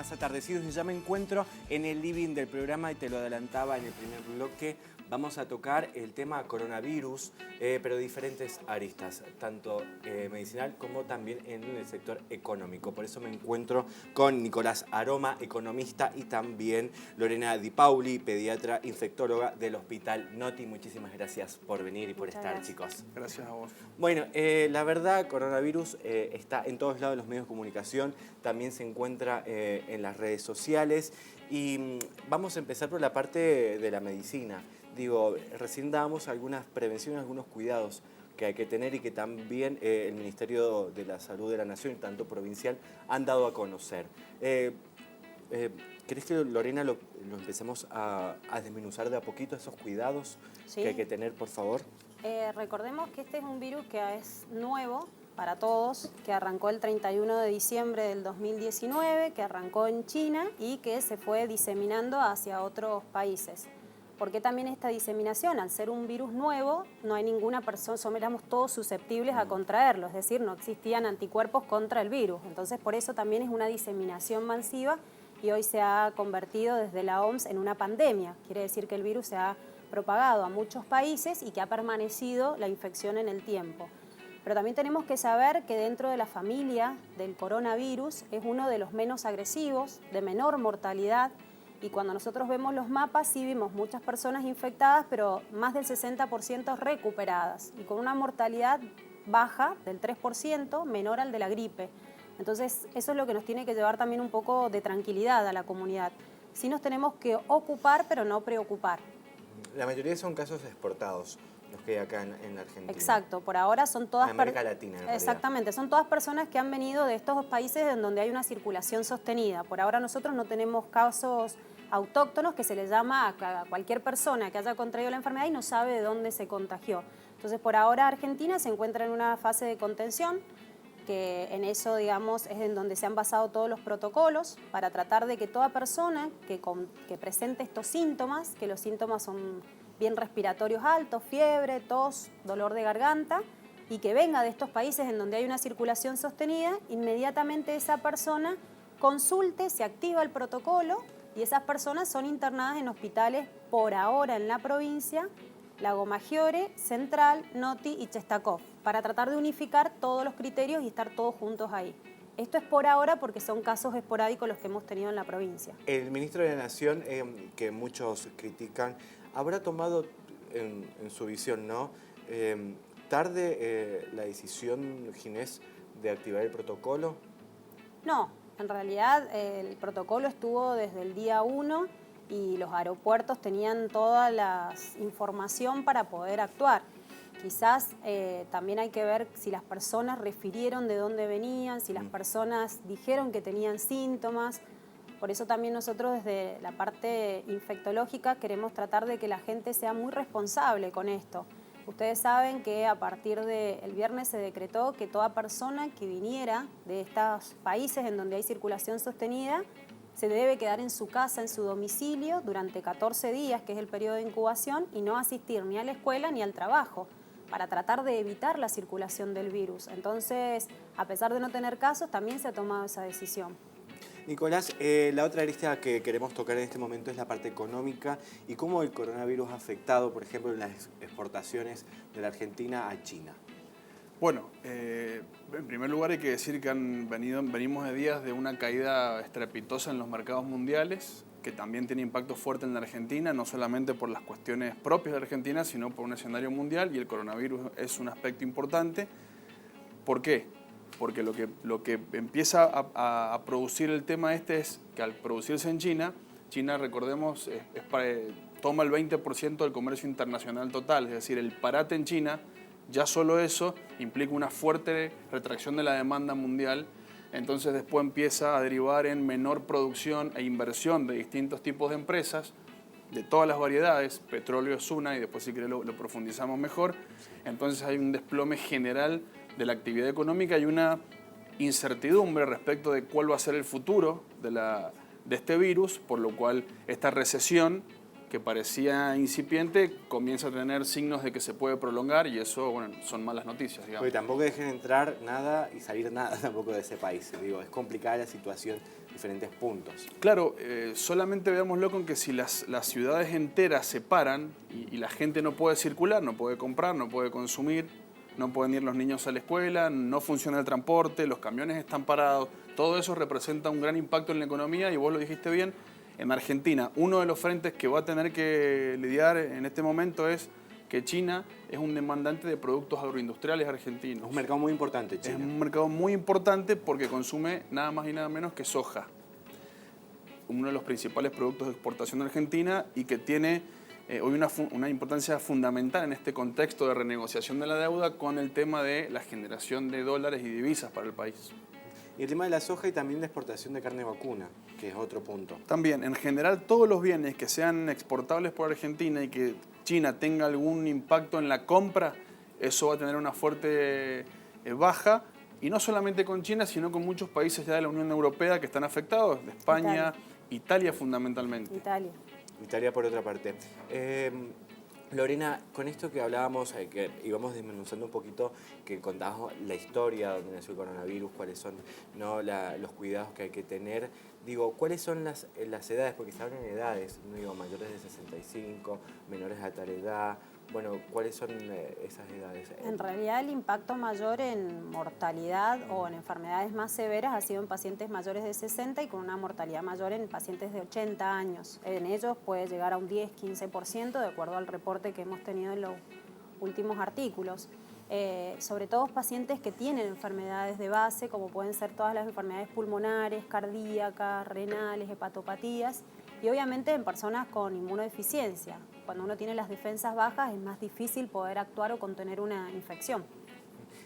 más atardecidos y ya me encuentro en el living del programa y te lo adelantaba en el primer bloque. Vamos a tocar el tema coronavirus, pero de diferentes aristas, tanto medicinal como también en el sector económico. Por eso me encuentro con Nicolás Aroma, economista, y también Lorena Di Pauli, pediatra infectóloga del Hospital Noti. Muchísimas gracias por venir y por estar, chicos. Gracias a vos. Bueno, la verdad, coronavirus está en todos lados de los medios de comunicación, también se encuentra en las redes sociales y vamos a empezar por la parte de la medicina. Digo, recién dábamos algunas prevenciones, algunos cuidados que hay que tener y que también el Ministerio de la Salud de la Nación, tanto provincial, han dado a conocer. ¿Crees que, Lorena, lo empecemos a desmenuzar de a poquito esos cuidados que hay que tener, por favor? Recordemos que este es un virus que es nuevo para todos, que arrancó el 31 de diciembre del 2019, que arrancó en China y que se fue diseminando hacia otros países. ¿Por qué también esta diseminación? Al ser un virus nuevo, no hay ninguna persona, éramos todos susceptibles a contraerlo, es decir, no existían anticuerpos contra el virus. Entonces, por eso también es una diseminación masiva y hoy se ha convertido desde la OMS en una pandemia. Quiere decir que el virus se ha propagado a muchos países y que ha permanecido la infección en el tiempo. Pero también tenemos que saber que dentro de la familia del coronavirus es uno de los menos agresivos, de menor mortalidad. Y cuando nosotros vemos los mapas, sí vimos muchas personas infectadas, pero más del 60% recuperadas y con una mortalidad baja del 3%, menor al de la gripe. Entonces, eso es lo que nos tiene que llevar también un poco de tranquilidad a la comunidad. Sí nos tenemos que ocupar, pero no preocupar. La mayoría son casos exportados, los que hay acá en la Argentina. Exacto, por ahora son todas... América Latina, en realidad. Exactamente, son todas personas que han venido de estos países en donde hay una circulación sostenida. Por ahora nosotros no tenemos casos autóctonos, que se le llama a cualquier persona que haya contraído la enfermedad y no sabe de dónde se contagió. Entonces, por ahora Argentina se encuentra en una fase de contención, que en eso, digamos, es en donde se han basado todos los protocolos para tratar de que toda persona que presente estos síntomas, que los síntomas son bien respiratorios altos, fiebre, tos, dolor de garganta, y que venga de estos países en donde hay una circulación sostenida, inmediatamente esa persona consulte, se activa el protocolo y esas personas son internadas en hospitales por ahora en la provincia, Lago Maggiore, Central, Noti y Chestakov, para tratar de unificar todos los criterios y estar todos juntos ahí. Esto es por ahora porque son casos esporádicos los que hemos tenido en la provincia. El ministro de la Nación, que muchos critican, habrá tomado en su visión, ¿no? ¿Tarde la decisión, Ginés, de activar el protocolo? No, en realidad el protocolo estuvo desde el día 1 y los aeropuertos tenían toda la información para poder actuar. Quizás también hay que ver si las personas refirieron de dónde venían, si las personas dijeron que tenían síntomas. Por eso también nosotros desde la parte infectológica queremos tratar de que la gente sea muy responsable con esto. Ustedes saben que a partir del viernes se decretó que toda persona que viniera de estos países en donde hay circulación sostenida se debe quedar en su casa, en su domicilio, durante 14 días, que es el periodo de incubación, y no asistir ni a la escuela ni al trabajo, para tratar de evitar la circulación del virus. Entonces, a pesar de no tener casos, también se ha tomado esa decisión. Nicolás, la otra arista que queremos tocar en este momento es la parte económica y cómo el coronavirus ha afectado, por ejemplo, las exportaciones de la Argentina a China. Bueno, en primer lugar hay que decir que venimos de días de una caída estrepitosa en los mercados mundiales, que también tiene impacto fuerte en la Argentina, no solamente por las cuestiones propias de Argentina, sino por un escenario mundial, y el coronavirus es un aspecto importante. ¿Por qué? Porque lo que empieza a producir el tema es que al producirse en China, recordemos, toma el 20% del comercio internacional total, es decir, el parate en China, ya solo eso implica una fuerte retracción de la demanda mundial. Entonces después empieza a derivar en menor producción e inversión de distintos tipos de empresas, de todas las variedades. Petróleo es una y después si querés lo profundizamos mejor. Entonces hay un desplome general de la actividad económica y una incertidumbre respecto de cuál va a ser el futuro de este virus, por lo cual esta recesión que parecía incipiente comienza a tener signos de que se puede prolongar y eso, bueno, son malas noticias, digamos. Porque tampoco dejen entrar nada y salir nada tampoco de ese país. Digo, es complicada la situación en diferentes puntos. Claro, solamente veámoslo con que si las ciudades enteras se paran y la gente no puede circular, no puede comprar, no puede consumir, no pueden ir los niños a la escuela, no funciona el transporte, los camiones están parados, todo eso representa un gran impacto en la economía y vos lo dijiste bien. En Argentina, uno de los frentes que va a tener que lidiar en este momento es que China es un demandante de productos agroindustriales argentinos. Es un mercado muy importante, China. Es un mercado muy importante porque consume nada más y nada menos que soja, uno de los principales productos de exportación de Argentina y que tiene hoy una importancia fundamental en este contexto de renegociación de la deuda con el tema de la generación de dólares y divisas para el país. Y el tema de la soja y también de exportación de carne vacuna, que es otro punto. También, en general, todos los bienes que sean exportables por Argentina y que China tenga algún impacto en la compra, eso va a tener una fuerte baja, y no solamente con China, sino con muchos países ya de la Unión Europea que están afectados, de España, Italia fundamentalmente. Italia por otra parte. Lorena, con esto que hablábamos, que íbamos desmenuzando un poquito, que contabas la historia donde nació el coronavirus, cuáles son, ¿no?, los cuidados que hay que tener. Digo, ¿cuáles son las edades? Porque se hablan de edades, no digo mayores de 65, menores a tal edad. Bueno, ¿cuáles son esas edades? En realidad el impacto mayor en mortalidad o en enfermedades más severas ha sido en pacientes mayores de 60 y con una mortalidad mayor en pacientes de 80 años. En ellos puede llegar a un 10-15% de acuerdo al reporte que hemos tenido en los últimos artículos. Sobre todo pacientes que tienen enfermedades de base, como pueden ser todas las enfermedades pulmonares, cardíacas, renales, hepatopatías, y obviamente en personas con inmunodeficiencia. Cuando uno tiene las defensas bajas es más difícil poder actuar o contener una infección.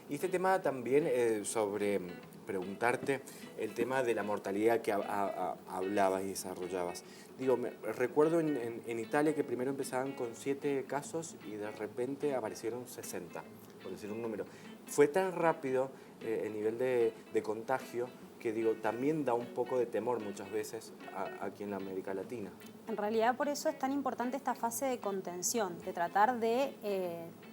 Y este tema también sobre preguntarte el tema de la mortalidad que hablabas y desarrollabas. Digo, recuerdo en Italia que primero empezaban con 7 casos y de repente aparecieron 60, por decir un número. Fue tan rápido el nivel de contagio que digo, también da un poco de temor muchas veces aquí en la América Latina. En realidad por eso es tan importante esta fase de contención, de tratar de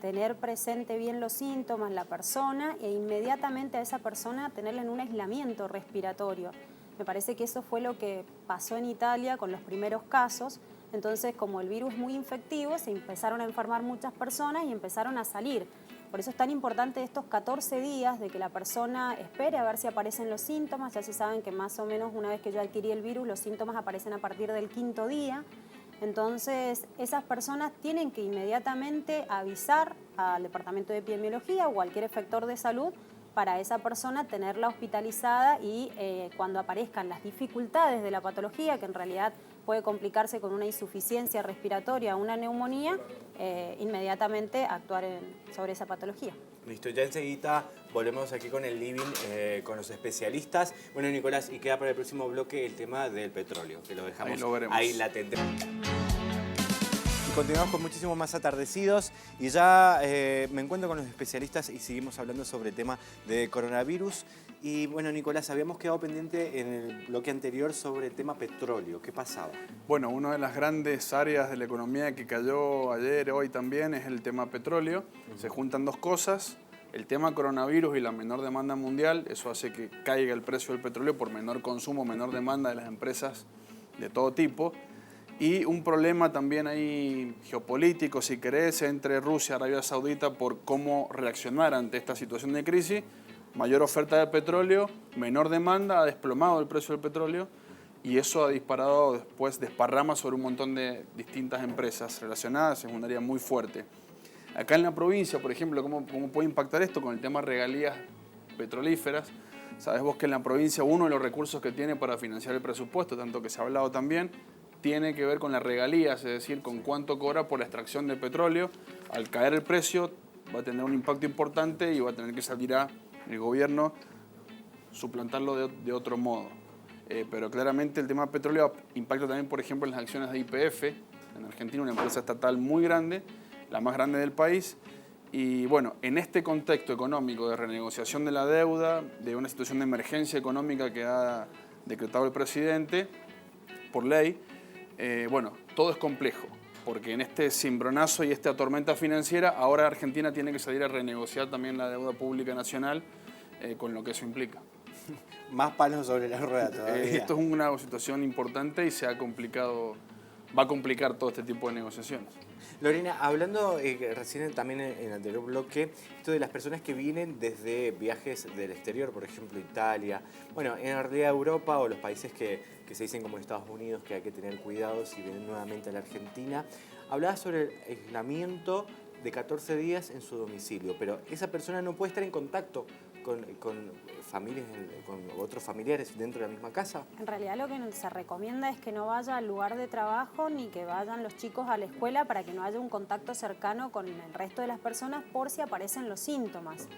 tener presente bien los síntomas, la persona, e inmediatamente a esa persona tenerla en un aislamiento respiratorio. Me parece que eso fue lo que pasó en Italia con los primeros casos. Entonces, como el virus es muy infectivo, se empezaron a enfermar muchas personas y empezaron a salir. Por eso es tan importante estos 14 días de que la persona espere a ver si aparecen los síntomas. Ya se saben que más o menos una vez que yo adquirí el virus, los síntomas aparecen a partir del 5.º día. Entonces, esas personas tienen que inmediatamente avisar al Departamento de Epidemiología o cualquier efector de salud para esa persona tenerla hospitalizada y cuando aparezcan las dificultades de la patología, que en realidad puede complicarse con una insuficiencia respiratoria o una neumonía, inmediatamente actuar sobre esa patología. Listo, ya enseguida volvemos aquí con el living, con los especialistas. Bueno, Nicolás, y queda para el próximo bloque el tema del petróleo, que lo dejamos ahí latente. Y continuamos con muchísimo más atardecidos y ya me encuentro con los especialistas y seguimos hablando sobre el tema de coronavirus. Y bueno, Nicolás, habíamos quedado pendiente en el bloque anterior sobre el tema petróleo. ¿Qué pasaba? Bueno, una de las grandes áreas de la economía que cayó ayer, hoy también, es el tema petróleo. Se juntan dos cosas, el tema coronavirus y la menor demanda mundial. Eso hace que caiga el precio del petróleo por menor consumo, menor demanda de las empresas de todo tipo. Y un problema también ahí geopolítico, si querés, entre Rusia y Arabia Saudita por cómo reaccionar ante esta situación de crisis. Mayor oferta de petróleo, menor demanda, ha desplomado el precio del petróleo y eso ha disparado después, desparrama sobre un montón de distintas empresas relacionadas, es un área muy fuerte. Acá en la provincia, por ejemplo, ¿cómo puede impactar esto con el tema de regalías petrolíferas? Sabés vos que en la provincia uno de los recursos que tiene para financiar el presupuesto, tanto que se ha hablado también, tiene que ver con las regalías, es decir, con cuánto cobra por la extracción de petróleo. Al caer el precio va a tener un impacto importante y va a tener que salir el gobierno suplantarlo de otro modo. Pero claramente el tema petróleo impacta también, por ejemplo, en las acciones de YPF, en Argentina, una empresa estatal muy grande, la más grande del país. Y bueno, en este contexto económico de renegociación de la deuda, de una situación de emergencia económica que ha decretado el presidente por ley, bueno, todo es complejo. porque en este cimbronazo y esta tormenta financiera, ahora Argentina tiene que salir a renegociar también la deuda pública nacional, con lo que eso implica. Más palos sobre la rueda todavía. Esto es una situación importante y va a complicar todo este tipo de negociaciones. Lorena, hablando recién también en el anterior bloque, esto de las personas que vienen desde viajes del exterior, por ejemplo Italia, bueno, en realidad Europa o los países que se dicen como Estados Unidos, que hay que tener cuidado si vienen nuevamente a la Argentina, hablaba sobre el aislamiento de 14 días en su domicilio, pero esa persona no puede estar en contacto con familias, con otros familiares dentro de la misma casa. En realidad lo que se recomienda es que no vaya al lugar de trabajo ni que vayan los chicos a la escuela para que no haya un contacto cercano con el resto de las personas por si aparecen los síntomas.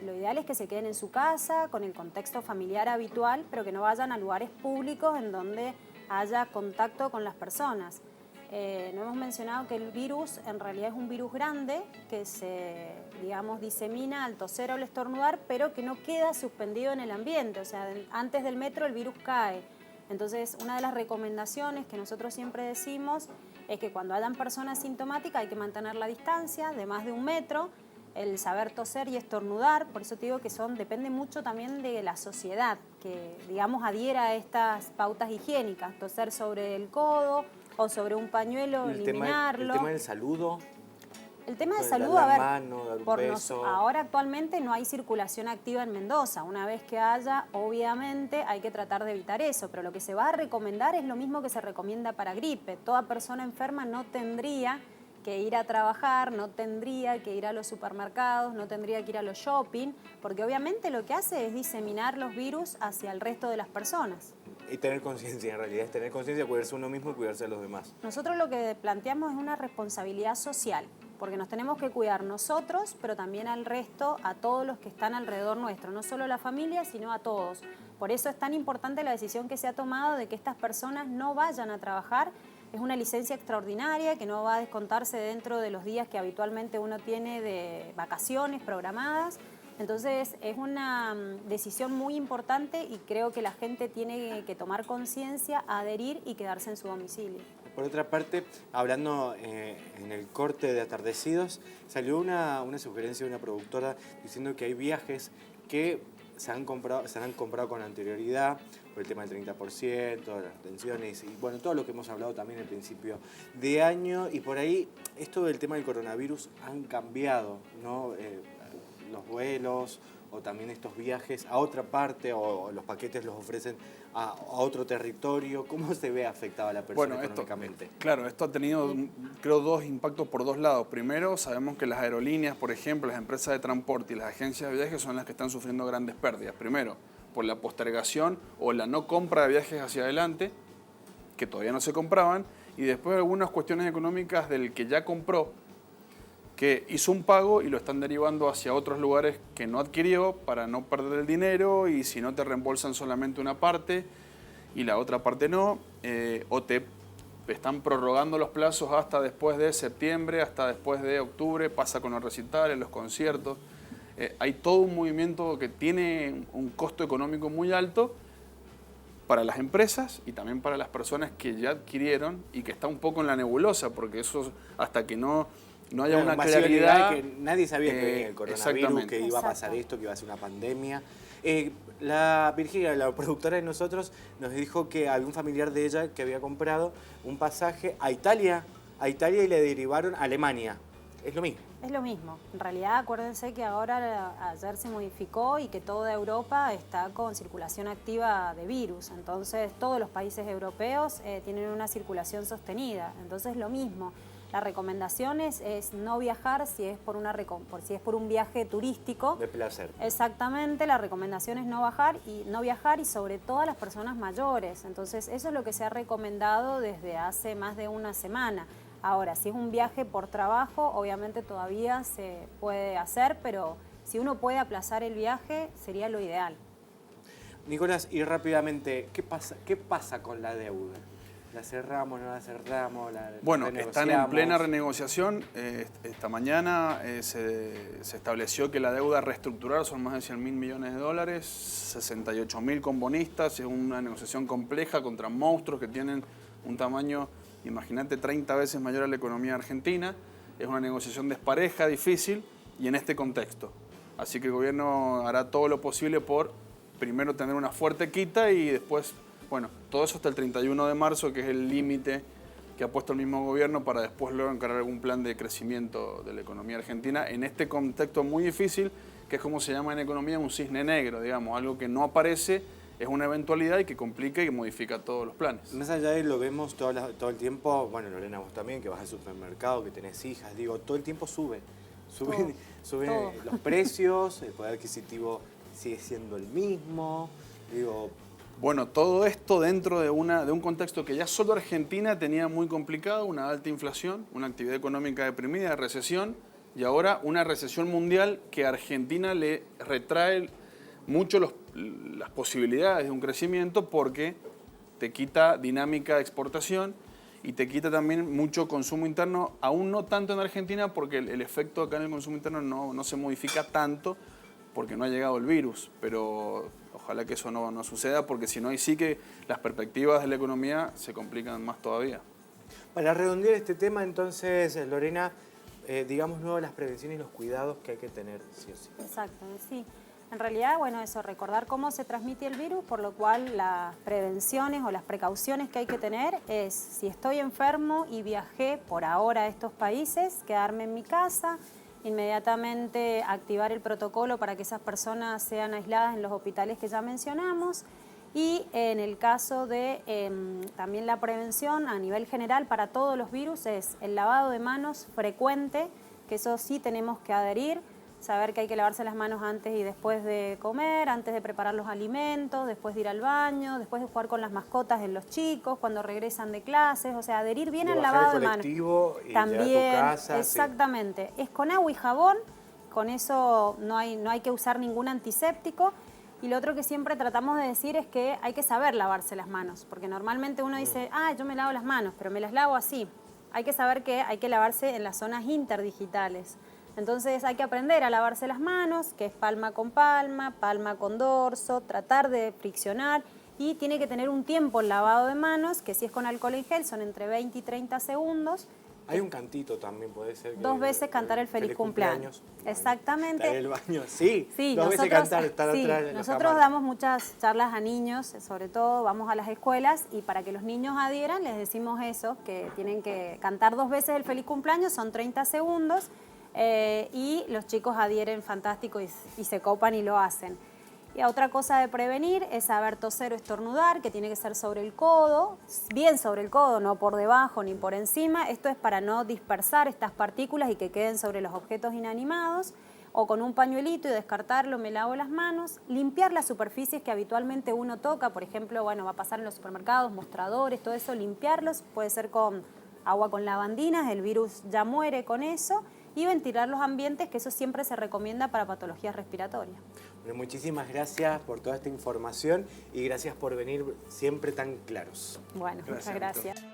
Lo ideal es que se queden en su casa, con el contexto familiar habitual, pero que no vayan a lugares públicos en donde haya contacto con las personas. No hemos mencionado que el virus en realidad es un virus grande que se, digamos, disemina al toser o al estornudar, pero que no queda suspendido en el ambiente. O sea, antes del metro el virus cae. Entonces, una de las recomendaciones que nosotros siempre decimos es que cuando hayan personas sintomáticas hay que mantener la distancia de más de 1 metro, el saber toser y estornudar. Por eso te digo que depende mucho también de la sociedad, que, digamos, adhiera a estas pautas higiénicas. Toser sobre el codo o sobre un pañuelo, eliminarlo. El tema del saludo. El tema de Dar salud, la a ver, mano, dar un beso. ahora actualmente no hay circulación activa en Mendoza. Una vez que haya, obviamente hay que tratar de evitar eso, pero lo que se va a recomendar es lo mismo que se recomienda para gripe. Toda persona enferma no tendría que ir a trabajar, no tendría que ir a los supermercados, no tendría que ir a los shopping, porque obviamente lo que hace es diseminar los virus hacia el resto de las personas. Y tener conciencia, en realidad, es tener conciencia, cuidarse uno mismo y cuidarse a los demás. Nosotros lo que planteamos es una responsabilidad social, porque nos tenemos que cuidar nosotros, pero también al resto, a todos los que están alrededor nuestro, no solo a la familia, sino a todos. Por eso es tan importante la decisión que se ha tomado de que estas personas no vayan a trabajar. Es una licencia extraordinaria que no va a descontarse dentro de los días que habitualmente uno tiene de vacaciones programadas. Entonces es una decisión muy importante y creo que la gente tiene que tomar conciencia, adherir y quedarse en su domicilio. Por otra parte, hablando en el corte de Atardecidos, salió una sugerencia de una productora diciendo que hay viajes que se han comprado con anterioridad por el tema del 30%, las retenciones y bueno, todo lo que hemos hablado también al principio de año, y por ahí esto del tema del coronavirus han cambiado, ¿no? Los vuelos o también estos viajes a otra parte o los paquetes los ofrecen a otro territorio. ¿Cómo se ve afectada la persona económicamente? Claro, esto ha tenido, creo, 2 impactos por 2 lados. Primero, sabemos que las aerolíneas, por ejemplo, las empresas de transporte y las agencias de viajes son las que están sufriendo grandes pérdidas. Primero, por la postergación o la no compra de viajes hacia adelante, que todavía no se compraban, y después algunas cuestiones económicas del que ya compró, que hizo un pago y lo están derivando hacia otros lugares que no adquirió para no perder el dinero, y si no te reembolsan solamente una parte y la otra parte no, o te están prorrogando los plazos hasta después de septiembre, hasta después de octubre, pasa con los recitales, los conciertos. Hay todo un movimiento que tiene un costo económico muy alto para las empresas y también para las personas que ya adquirieron y que está un poco en la nebulosa, porque eso hasta que no haya una claridad. Que nadie sabía que venía el coronavirus, que iba a pasar esto, que iba a ser una pandemia. La Virginia, la productora de nosotros, nos dijo que había un familiar de ella que había comprado un pasaje a Italia y le derivaron a Alemania. Es lo mismo. Es lo mismo. En realidad, acuérdense que ahora, ayer se modificó y que toda Europa está con circulación activa de virus. Entonces, todos los países europeos tienen una circulación sostenida. Entonces, lo mismo. La recomendación es no viajar si es por un viaje turístico. De placer. Exactamente, la recomendación es no viajar y sobre todo a las personas mayores. Entonces, eso es lo que se ha recomendado desde hace más de una semana. Ahora, si es un viaje por trabajo, obviamente todavía se puede hacer, pero si uno puede aplazar el viaje, sería lo ideal. Nicolás, y rápidamente, ¿qué pasa con la deuda? ¿La cerramos, no la cerramos? Bueno, están en plena renegociación. Esta mañana se estableció que la deuda a reestructurar son más de 100.000 millones de dólares, 68.000 con bonistas. Es una negociación compleja contra monstruos que tienen un tamaño Imagínate 30 veces mayor a la economía argentina. Es una negociación despareja, difícil, y en este contexto. Así que el gobierno hará todo lo posible por primero tener una fuerte quita y después, bueno, todo eso hasta el 31 de marzo, que es el límite que ha puesto el mismo gobierno para después luego encarar algún plan de crecimiento de la economía argentina en este contexto muy difícil, que es como se llama en economía un cisne negro, digamos, algo que no aparece, es una eventualidad y que complica y que modifica todos los planes. Más allá de lo vemos todo el tiempo, bueno, Lorena, vos también, que vas al supermercado, que tenés hijas, digo, todo el tiempo suben Todo. los precios, el poder adquisitivo sigue siendo el mismo, digo... Bueno, todo esto dentro de un contexto que ya solo Argentina tenía muy complicado, una alta inflación, una actividad económica deprimida, recesión, y ahora una recesión mundial que a Argentina le retrae mucho las posibilidades de un crecimiento porque te quita dinámica de exportación y te quita también mucho consumo interno, aún no tanto en Argentina porque el efecto acá en el consumo interno no se modifica tanto porque no ha llegado el virus, pero ojalá que eso no suceda porque si no, ahí sí que las perspectivas de la economía se complican más todavía. Para redondear este tema, entonces, Lorena, digamos luego las prevenciones y los cuidados que hay que tener, sí o sí. Exacto, sí. En realidad, bueno, eso, recordar cómo se transmite el virus, por lo cual las prevenciones o las precauciones que hay que tener es, si estoy enfermo y viajé por ahora a estos países, quedarme en mi casa, inmediatamente activar el protocolo para que esas personas sean aisladas en los hospitales que ya mencionamos. Y en el caso de también la prevención a nivel general para todos los virus es el lavado de manos frecuente, que eso sí tenemos que adherir, saber que hay que lavarse las manos antes y después de comer, antes de preparar los alimentos, después de ir al baño, después de jugar con las mascotas de los chicos, cuando regresan de clases, o sea, adherir bien al lavado de manos. Y también, a tu casa, exactamente, sí. Es con agua y jabón, con eso no hay que usar ningún antiséptico. Y lo otro que siempre tratamos de decir es que hay que saber lavarse las manos, porque normalmente uno dice, yo me lavo las manos, pero me las lavo así. Hay que saber que hay que lavarse en las zonas interdigitales. Entonces hay que aprender a lavarse las manos, que es palma con dorso, tratar de friccionar y tiene que tener un tiempo el lavado de manos, que si es con alcohol en gel son entre 20 y 30 segundos. Hay un cantito también, puede ser. 2 veces cantar el feliz cumpleaños. Exactamente. Estar en el baño, sí. Sí, 2 veces cantar, estar atrás de la nosotros cámara. damos muchas charlas a niños, sobre todo vamos a las escuelas y para que los niños adhieran les decimos eso, que tienen que cantar 2 veces el feliz cumpleaños, son 30 segundos y los chicos adhieren fantástico y se copan y lo hacen. Y otra cosa de prevenir es saber toser o estornudar, que tiene que ser sobre el codo, bien sobre el codo, no por debajo ni por encima. Esto es para no dispersar estas partículas y que queden sobre los objetos inanimados. O con un pañuelito y descartarlo, me lavo las manos. Limpiar las superficies que habitualmente uno toca, por ejemplo, bueno, va a pasar en los supermercados, mostradores, todo eso, limpiarlos. Puede ser con agua con lavandinas, el virus ya muere con eso. Y ventilar los ambientes, que eso siempre se recomienda para patologías respiratorias. Bueno, muchísimas gracias por toda esta información y gracias por venir siempre tan claros. Bueno, muchas gracias.